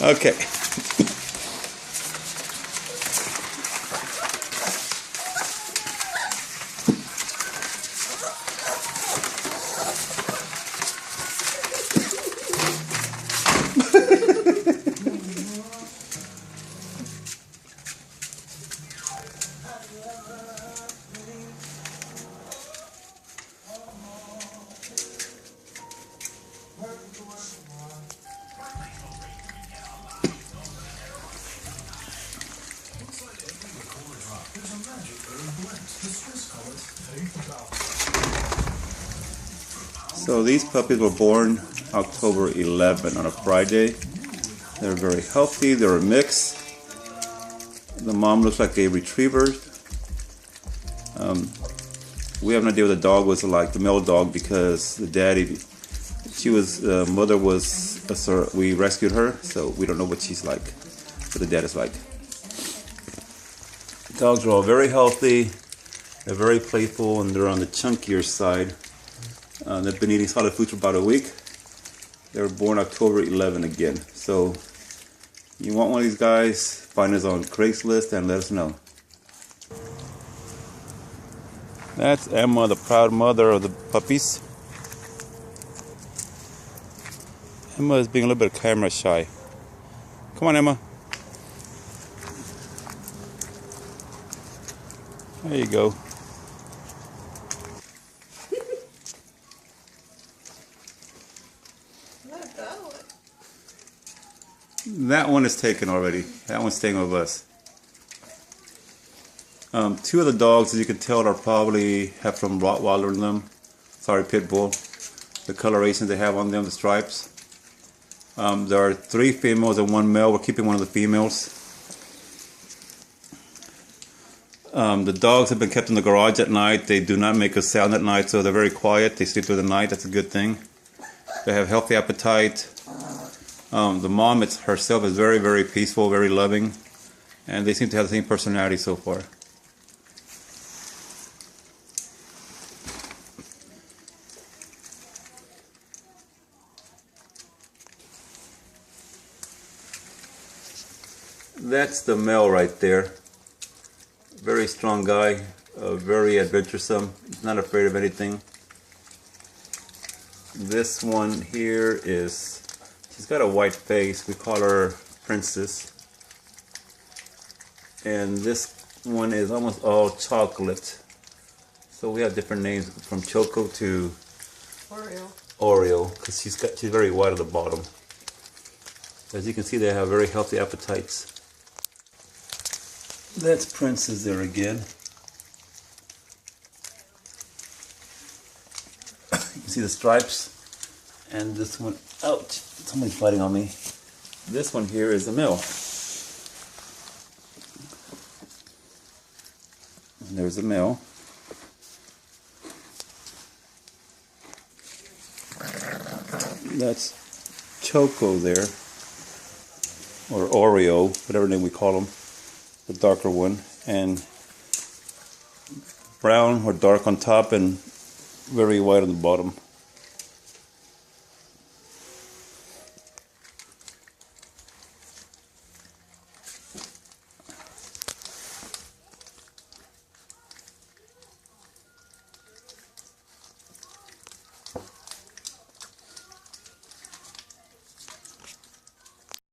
Okay. So these puppies were born October 11 on a Friday. They're very healthy. They're a mix. The mom looks like a retriever. We have no idea what the dog was like, the male dog, because the daddy, mother was, we rescued her, so we don't know what she's like, what the dad is like. Dogs are all very healthy. They're very playful, and they're on the chunkier side. They've been eating solid food for about a week. They were born October 11 again. So you want one of these guys, find us on Craigslist and let us know. That's Emma, the proud mother of the puppies. Emma is being a little bit camera shy. Come on, Emma. There you go. That one is taken already. That one's staying with us. Two of the dogs, as you can tell, are probably have some Rottweiler in them. Sorry, Pit Bull. The colorations they have on them, the stripes. There are 3 females and 1 male. We're keeping one of the females. The dogs have been kept in the garage at night. They do not make a sound at night, so they're very quiet. They sleep through the night. That's a good thing. They have healthy appetite. The mom herself is very, very peaceful, very loving, and they seem to have the same personality so far. That's the male right there. Very strong guy, very adventuresome. He's not afraid of anything. This one here she's got a white face. We call her Princess. And this one is almost all chocolate. So we have different names from Choco to Oreo, because she's very white at the bottom. As you can see, they have very healthy appetites. That's Princess there again. You can see the stripes. And this one, ouch, somebody's biting on me. This one here is the male. And there's the male. That's Choco there, or Oreo, whatever name we call them, the darker one, and brown or dark on top and very white on the bottom.